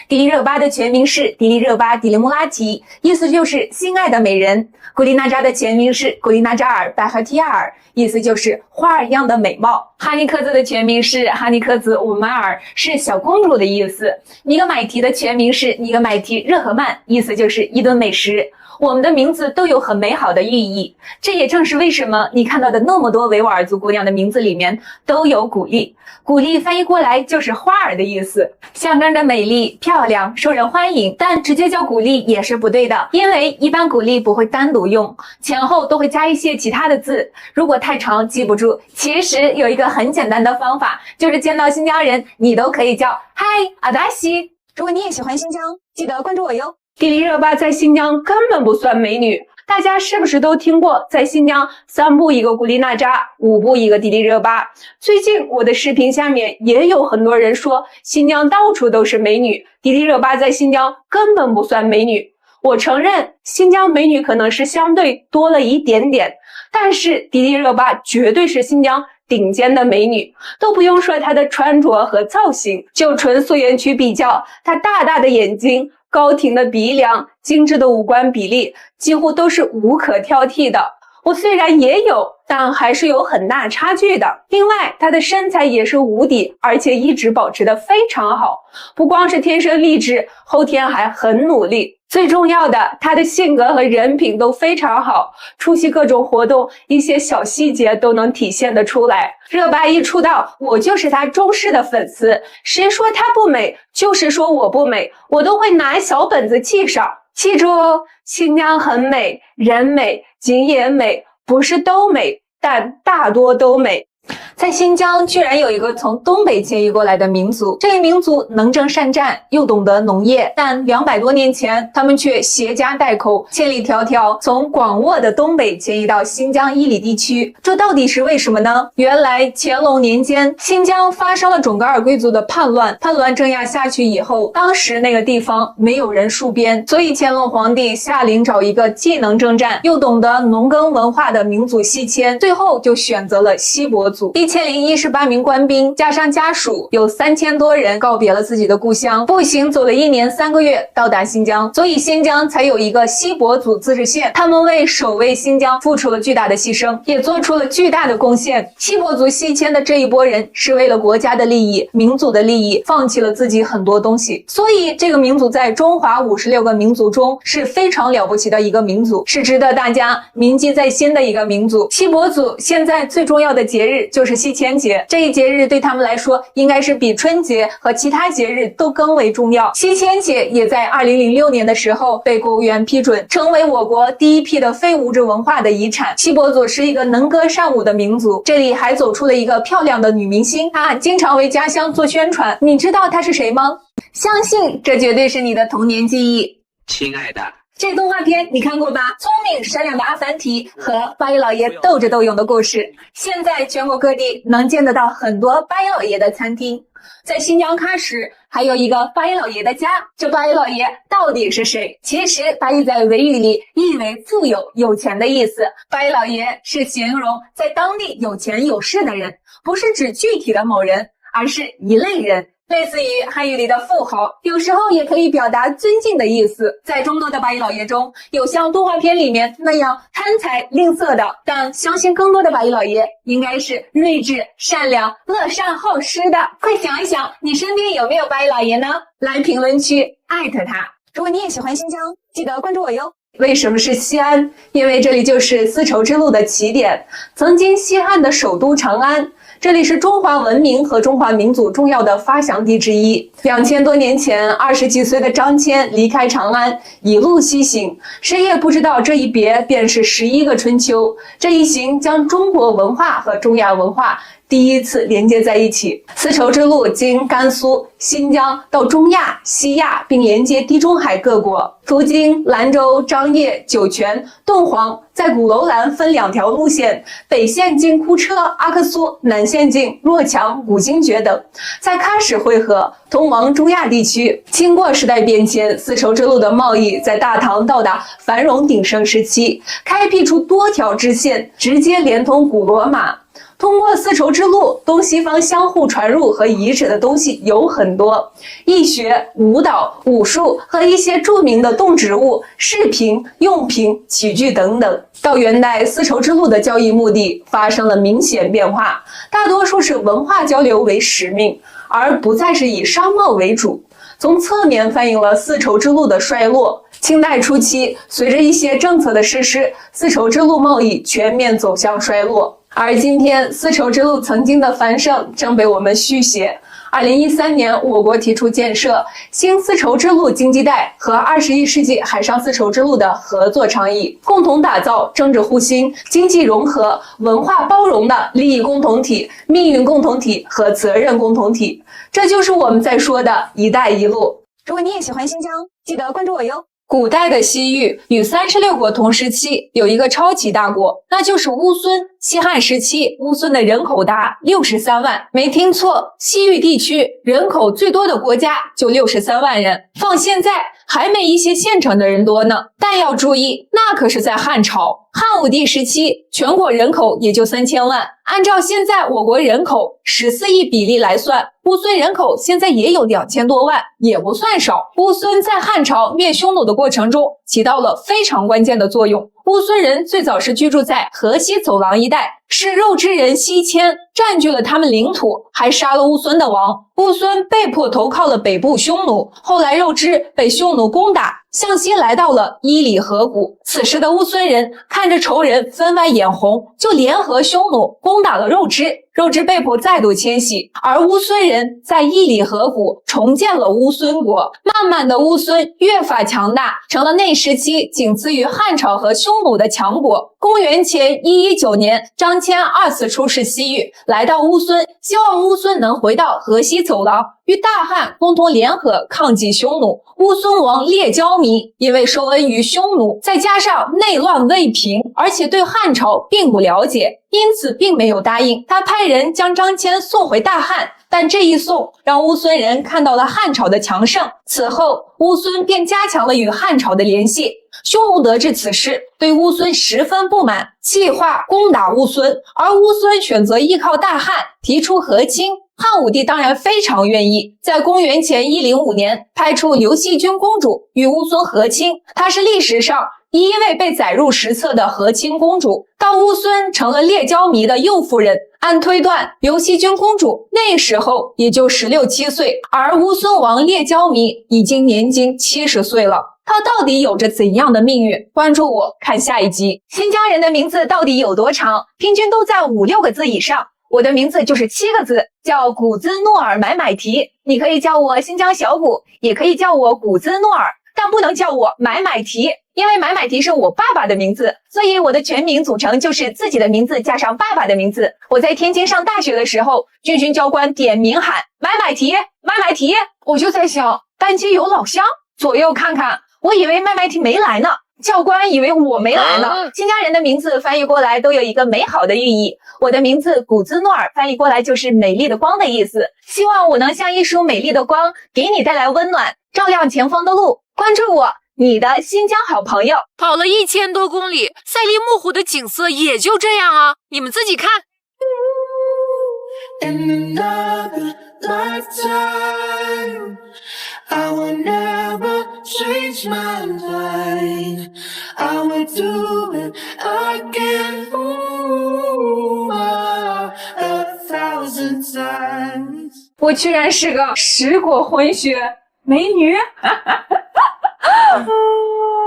迪丽热巴的全名是迪丽热巴·迪丽穆拉提，意思就是心爱的美人。古力娜扎的全名是古力娜扎尔·百合提亚尔，意思就是花儿一样的美貌。哈尼科兹的全名是哈尼科兹·伍曼尔，是小公主的意思。尼格买提的全名是尼格买提·热合曼，意思就是一顿美食。我们的名字都有很美好的寓意，这也正是为什么你看到的那么多维吾尔族姑娘的名字里面都有古丽。古丽翻译过来就是花儿的意思，象征着美丽、漂亮、受人欢迎。但直接叫古丽也是不对的，因为一般古丽不会单独用，前后都会加一些其他的字，如果太长记不住。其实有一个很简单的方法，就是见到新疆人你都可以叫嗨阿达西。如果你也喜欢新疆，记得关注我哟。迪丽热巴在新疆根本不算美女，大家是不是都听过在新疆3步一个古力娜扎，5步一个迪丽热巴？最近我的视频下面也有很多人说新疆到处都是美女，迪丽热巴在新疆根本不算美女。我承认新疆美女可能是相对多了一点点，但是迪丽热巴绝对是新疆顶尖的美女，都不用说她的穿着和造型，就纯素颜去比较，她大大的眼睛、高挺的鼻梁、精致的五官比例，几乎都是无可挑剔的。我虽然也有，但还是有很大差距的。另外，他的身材也是无敌，而且一直保持得非常好，不光是天生丽质，后天还很努力。最重要的，他的性格和人品都非常好，出席各种活动，一些小细节都能体现得出来。热巴一出道，我就是他忠实的粉丝，谁说她不美，就是说我不美，我都会拿小本子记上。记住哦，新疆很美，人美，景也美，不是都美，但大多都美。在新疆居然有一个从东北迁移过来的民族，这一民族能征善战，又懂得农业，但200多年前，他们却携家带口，千里迢迢从广袤的东北迁移到新疆伊犁地区，这到底是为什么呢？原来乾隆年间，新疆发生了准噶尔贵族的叛乱，叛乱镇压下去以后，当时那个地方没有人戍边，所以乾隆皇帝下令找一个既能征战又懂得农耕文化的民族西迁，最后就选择了锡伯族。1018名官兵加上家属，有3000多人告别了自己的故乡，步行走了1年3个月到达新疆，所以新疆才有一个锡伯族自治县。他们为守卫新疆付出了巨大的牺牲，也做出了巨大的贡献。锡伯族西迁的这一波人是为了国家的利益、民族的利益，放弃了自己很多东西，所以这个民族在中华56个民族中是非常了不起的一个民族，是值得大家铭记在心的一个民族。锡伯族现在最重要的节日就是西迁节，这一节日对他们来说应该是比春节和其他节日都更为重要。西迁节也在2006年的时候被国务院批准，成为我国第一批的非物质文化的遗产。锡伯族是一个能歌善舞的民族，这里还走出了一个漂亮的女明星，她经常为家乡做宣传。你知道她是谁吗？相信这绝对是你的童年记忆。亲爱的，这动画片你看过吧？聪明善良的阿凡提和八一老爷斗智斗勇的故事。现在全国各地能见得到很多八一老爷的餐厅，在新疆喀什还有一个八一老爷的家。这八一老爷到底是谁？其实八一在维语里意为富有、有钱的意思。八一老爷是形容在当地有钱有势的人，不是指具体的某人，而是一类人。类似于汉语里的富豪，有时候也可以表达尊敬的意思。在众多的八一老爷中，有像动画片里面那样贪财吝啬的，但相信更多的八一老爷应该是睿智、善良、乐善好施的。快想一想，你身边有没有八一老爷呢？来评论区艾特他。如果你也喜欢新疆，记得关注我哟。为什么是西安？因为这里就是丝绸之路的起点，曾经西汉的首都长安。这里是中华文明和中华民族重要的发祥地之一。2000多年前，20几岁的张骞离开长安，一路西行，谁也不知道这一别便是11个春秋。这一行将中国文化和中亚文化第一次连接在一起。丝绸之路经甘肃、新疆到中亚、西亚，并连接地中海各国，途经兰州、张掖、酒泉、敦煌，在古楼兰分2条路线，北线经库车、阿克苏，南线经若强、古精绝等，在喀什汇合，通往中亚地区。经过时代变迁，丝绸之路的贸易在大唐到达繁荣鼎盛时期，开辟出多条支线，直接连通古罗马。通过丝绸之路，东西方相互传入和遗址的东西有很多，易学、舞蹈、武术和一些著名的动植物、饰品、用品、器具等等。到元代，丝绸之路的交易目的发生了明显变化，大多数是文化交流为使命，而不再是以商贸为主。从侧面反映了丝绸之路的衰落。清代初期，随着一些政策的实施，丝绸之路贸易全面走向衰落。而今天，丝绸之路曾经的繁盛正被我们续写。2013年，我国提出建设新丝绸之路经济带和21世纪海上丝绸之路的合作倡议，共同打造政治互信、经济融合、文化包容的利益共同体、命运共同体和责任共同体。这就是我们在说的“一带一路”。如果你也喜欢新疆，记得关注我哟。古代的西域与36国同时期有一个超级大国，那就是乌孙。西汉时期，乌孙的人口达63万，没听错，西域地区人口最多的国家就63万人，放现在还没一些县城的人多呢。但要注意，那可是在汉朝。汉武帝时期，全国人口也就3000万，按照现在我国人口14亿比例来算，乌孙人口现在也有2000多万，也不算少。乌孙在汉朝灭匈奴的过程中，起到了非常关键的作用。乌孙人最早是居住在河西走廊一带，是肉支人西迁，占据了他们领土，还杀了乌孙的王。乌孙被迫投靠了北部匈奴，后来肉支被匈奴攻打，向西来到了伊犁河谷。此时的乌孙人看着仇人分外眼红，就联合匈奴攻打了肉支。肉支被迫再度迁徙，而乌孙人在伊犁河谷重建了乌孙国。慢慢的，乌孙越发强大，成了那时期仅次于汉朝和匈奴的强国。公元前119年，张骞2次出使西域，来到乌孙，希望乌孙能回到河西走廊，与大汉共同联合抗击匈奴。乌孙王列交弥因为受恩于匈奴，再加上内乱未平，而且对汉朝并不了解，因此并没有答应。他派人将张骞送回大汉，但这一送让乌孙人看到了汉朝的强盛。此后，乌孙便加强了与汉朝的联系。匈奴得知此事，对乌孙十分不满，计划攻打乌孙，而乌孙选择依靠大汉，提出和亲。汉武帝当然非常愿意，在公元前105年派出刘惜君公主与乌孙和亲，她是历史上第一位被载入史册的和亲公主。到乌孙成了列交弥的右夫人，按推断，刘惜君公主那时候也就16、17岁，而乌孙王列交弥已经年仅70岁了。他到底有着怎样的命运？关注我，看下一集。新疆人的名字到底有多长？平均都在5、6个字以上。我的名字就是7个字，叫古兹诺尔买买提。你可以叫我新疆小古，也可以叫我古兹诺尔，但不能叫我买买提，因为买买提是我爸爸的名字，所以我的全名组成就是自己的名字加上爸爸的名字。我在天津上大学的时候，军训教官点名喊买买提，买买提，我就在想，班级有老乡，左右看看，我以为买买提没来呢。教官以为我没来呢。新疆人的名字翻译过来都有一个美好的寓意，我的名字古兹诺尔翻译过来就是美丽的光的意思。希望我能像一束美丽的光，给你带来温暖，照亮前方的路。关注我，你的新疆好朋友。跑了1000多公里，赛里木湖的景色也就这样啊，你们自己看。In another lifetime, I will never change my mind. I will do it again, ooh, 1,000 times. 我居然是个10国混血美女。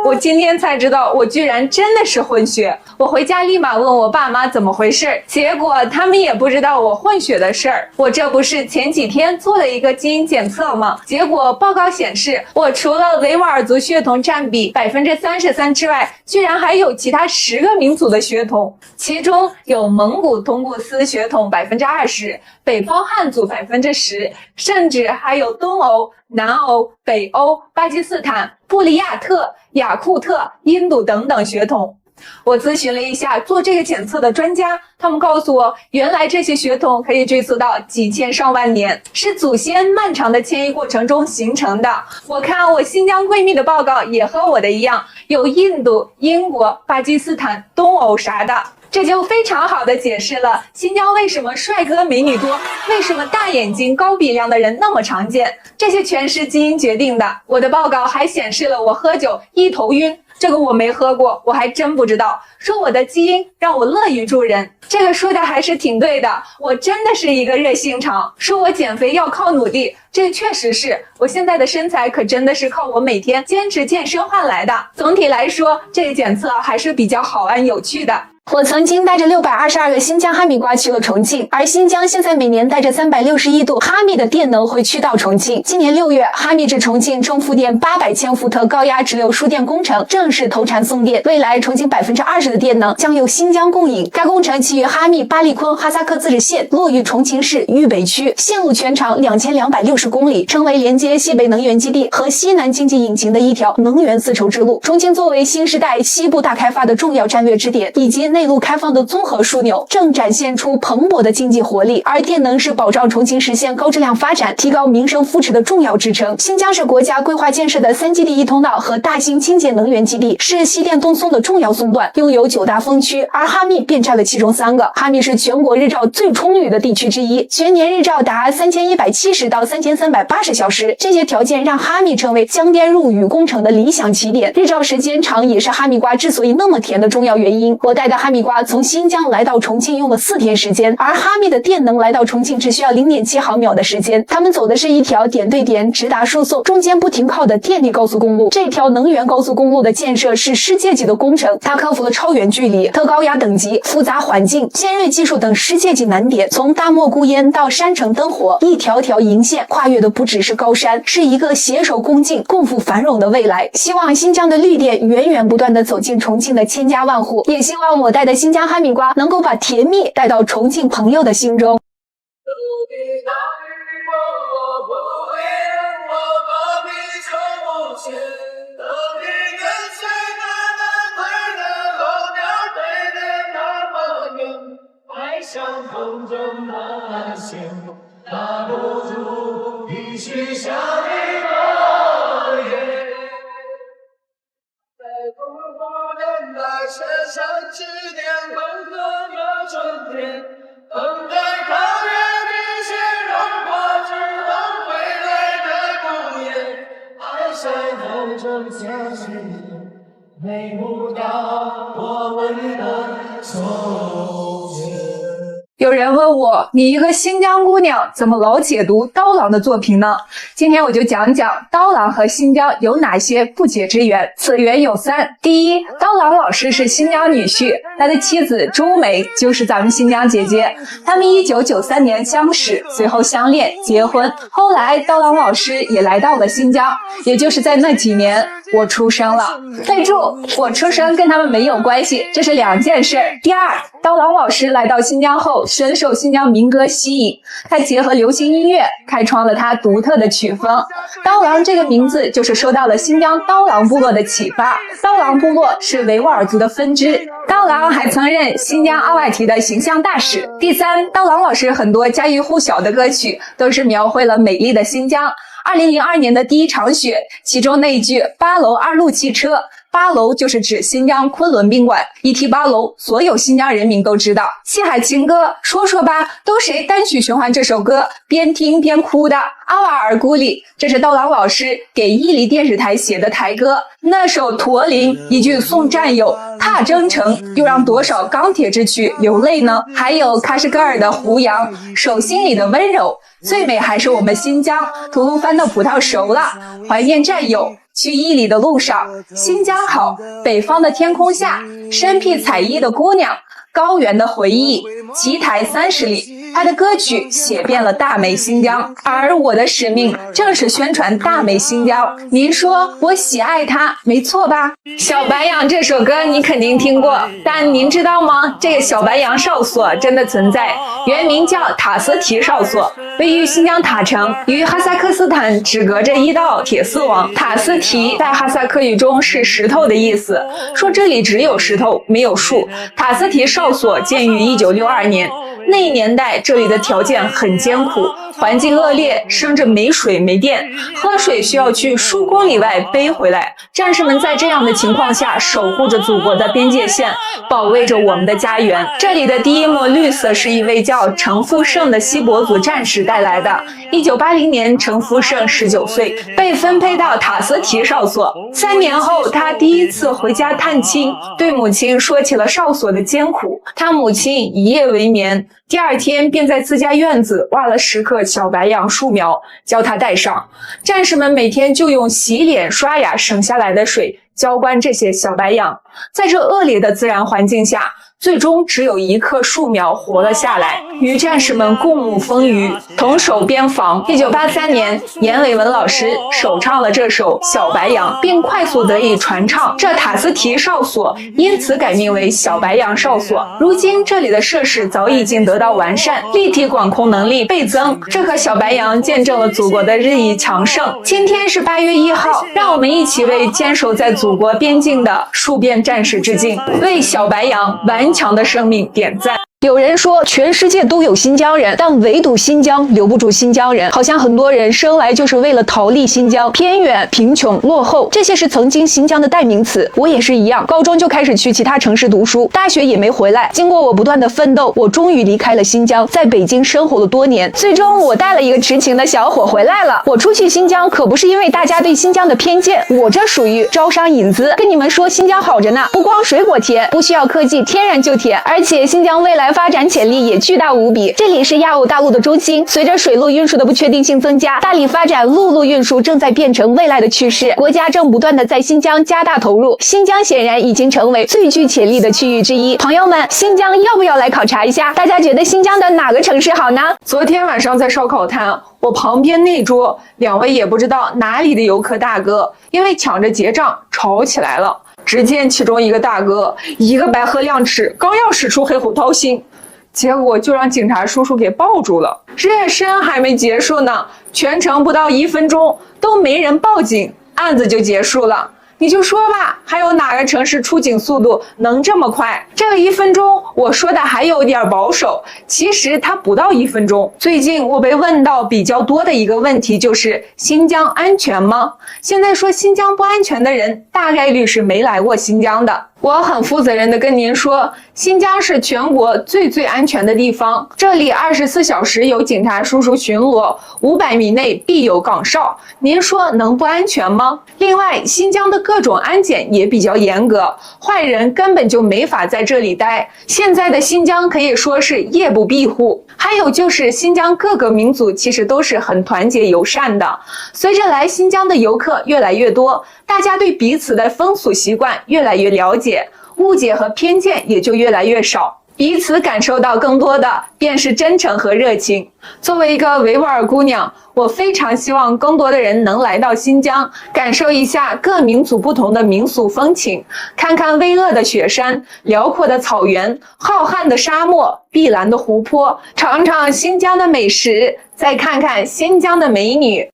我今天才知道，我居然真的是混血。我回家立马问我爸妈怎么回事，结果他们也不知道我混血的事儿。我这不是前几天做了一个基因检测吗？结果报告显示，我除了维吾尔族血统占比33%之外，居然还有其他10个民族的血统，其中有蒙古通古斯血统20%，北方汉族10%，甚至还有东欧、南欧、北欧、巴基斯坦、布里亚特、雅库特、印度等等血统。我咨询了一下做这个检测的专家，他们告诉我，原来这些血统可以追溯到几千上万年，是祖先漫长的迁移过程中形成的。我看我新疆闺蜜的报告也和我的一样，有印度、英国、巴基斯坦、东欧啥的。这就非常好的解释了新疆为什么帅哥美女多，为什么大眼睛高鼻梁的人那么常见，这些全是基因决定的。我的报告还显示了我喝酒一头晕，这个我没喝过，我还真不知道。说我的基因让我乐于助人，这个说的还是挺对的，我真的是一个热心肠。说我减肥要靠努力，这确实是，我现在的身材可真的是靠我每天坚持健身换来的。总体来说，这个检测还是比较好玩有趣的。我曾经带着622个新疆哈密瓜去了重庆，而新疆现在每年带着360亿度哈密的电能会去到重庆。今年6月，哈密至重庆中负电800千伏特高压直流输电工程正式投产送电，未来重庆20%的电能将由新疆供应。该工程起于哈密巴利坤哈萨克自治县，落于重庆市渝北区，线路全长2260公里，成为连接西北能源基地和西南经济引擎的一条能源丝绸之路。重庆作为新时代西部大开发的重要战略支点，以及内内陆开放的综合枢纽，正展现出蓬勃的经济活力。而电能是保障重庆实现高质量发展、提高民生扶持的重要支撑。新疆是国家规划建设的3基地一通道和大型清洁能源基地，是西电东送的重要送段，拥有9大风区，而哈密便占了其中3个。哈密是全国日照最充裕的地区之一，全年日照达3170到3380小时。这些条件让哈密成为江滇入雨工程的理想起点。日照时间长也是哈密瓜之所以那么甜的重要原因。我带的哈密瓜从新疆来到重庆用了4天时间，而哈密的电能来到重庆只需要0.7毫秒的时间。他们走的是一条点对点、直达输送、中间不停靠的电力高速公路。这条能源高速公路的建设是世界级的工程，它克服了超远距离、特高压等级、复杂环境、尖锐技术等世界级难点。从大漠孤烟到山城灯火，一条条银线跨越的不只是高山，是一个携手共进、共赴繁荣的未来。希望新疆的绿电源源不断地走进重庆的千家万户，也希望我带的新疆哈密瓜能够把甜蜜带到重庆朋友的心中。像风筝那线，拉不住，必须向你落叶。在烽火连带雪山之巅，风和的春天，等待高原冰雪融化之后归来的孤雁，爱晒风筝下去，美不到我们的手间。有人问我，你一个新疆姑娘怎么老解读刀郎的作品呢？今天我就讲讲刀郎和新疆有哪些不解之缘。此缘有3。第一，刀郎老师是新疆女婿，他的妻子周梅就是咱们新疆姐姐。他们1993年相识，随后相恋结婚。后来刀郎老师也来到了新疆，也就是在那几年我出生了。备注：我出生跟他们没有关系，这是2件事。第二，刀郎老师来到新疆后深受新疆民歌吸引，他结合流行音乐，开创了他独特的曲风。刀郎这个名字就是受到了新疆刀郎部落的启发，刀郎部落是维吾尔族的分支。刀郎还曾任新疆阿瓦提的形象大使。第三，刀郎老师很多家喻户晓的歌曲都是描绘了美丽的新疆。2002年的第一场雪，其中那一句8楼2路汽车，8楼就是指新疆昆仑宾馆。一提8楼，所有新疆人民都知道。西海情歌，说说吧，都谁单曲循环这首歌，边听边哭的？阿瓦尔古里，这是刀郎老师给伊犁电视台写的台歌。那首驼铃，一句送战友，踏征程，又让多少钢铁之躯流泪呢？还有喀什噶尔的胡杨，手心里的温柔，最美还是我们新疆。吐鲁番的葡萄熟了，怀念战友。去伊犁的路上，新疆好，北方的天空下，身披彩衣的姑娘，高原的回忆，奇台30里。他的歌曲写遍了大美新疆，而我的使命正是宣传大美新疆。您说我喜爱它，没错吧？小白杨这首歌你肯定听过，但您知道吗？这个小白杨哨所真的存在，原名叫塔斯提哨所，位于新疆塔城，与哈萨克斯坦只隔着一道铁丝网。塔斯提在哈萨克语中是石头的意思，说这里只有石头没有树。塔斯提哨所建于1962年，那一年代这里的条件很艰苦，环境恶劣，生着没水没电，喝水需要去数公里外背回来。战士们在这样的情况下守护着祖国的边界线，保卫着我们的家园。这里的第一抹绿色是一位叫程富盛的锡伯族战士带来的。1980年，程富盛19岁，被分配到塔斯提哨所。3年后，他第一次回家探亲，对母亲说起了哨所的艰苦。他母亲一夜未眠，第2天便在自家院子挖了10棵小白杨树苗，教他带上。战士们每天就用洗脸刷牙省下来的水浇灌这些小白杨。在这恶劣的自然环境下，最终只有1棵树苗活了下来，与战士们共沐风雨，同守边防。1983年，阎伟文老师首唱了这首《小白杨》，并快速得以传唱。这塔斯提哨所因此改名为小白杨哨所。如今这里的设施早已经得到完善，立体管控能力倍增。这棵小白杨见证了祖国的日益强盛。今天是8月1号，让我们一起为坚守在祖国边境的戍边战士致敬，为小白杨完坚强的生命点赞。有人说全世界都有新疆人，但唯独新疆留不住新疆人。好像很多人生来就是为了逃离新疆，偏远、贫穷、落后，这些是曾经新疆的代名词。我也是一样，高中就开始去其他城市读书，大学也没回来。经过我不断的奋斗，我终于离开了新疆，在北京生活了多年。最终我带了一个痴情的小伙回来了。我出去新疆可不是因为大家对新疆的偏见，我这属于招商引资。跟你们说新疆好着呢，不光水果甜，不需要科技，天然就甜，而且新疆未来发展潜力也巨大无比。这里是亚欧大陆的中心，随着水路运输的不确定性增加，大力发展陆路运输正在变成未来的趋势。国家正不断的在新疆加大投入，新疆显然已经成为最具潜力的区域之一。朋友们，新疆要不要来考察一下？大家觉得新疆的哪个城市好呢？昨天晚上在烧烤摊，我旁边那桌2位也不知道哪里的游客大哥，因为抢着结账吵起来了。只见其中一个大哥一个白鹤亮翅，刚要使出黑虎掏心，结果就让警察叔叔给抱住了。热身还没结束呢，全程不到1分钟都没人报警，案子就结束了。你就说吧，还有哪个城市出警速度能这么快？这个1分钟，我说的还有点保守，其实它不到1分钟。最近我被问到比较多的一个问题就是新疆安全吗？现在说新疆不安全的人，大概率是没来过新疆的。我很负责任的跟您说，新疆是全国最安全的地方，这里24小时有警察叔叔巡逻，500米内必有岗哨，您说能不安全吗？另外，新疆的各种安检也比较严格，坏人根本就没法在这里待。现在的新疆可以说是夜不闭户。还有就是新疆各个民族其实都是很团结友善的，随着来新疆的游客越来越多，大家对彼此的风俗习惯越来越了解，误解和偏见也就越来越少，彼此感受到更多的便是真诚和热情。作为一个维吾尔姑娘，我非常希望更多的人能来到新疆，感受一下各民族不同的民俗风情，看看巍峨的雪山、辽阔的草原、浩瀚的沙漠、碧蓝的湖泊，尝尝新疆的美食，再看看新疆的美女。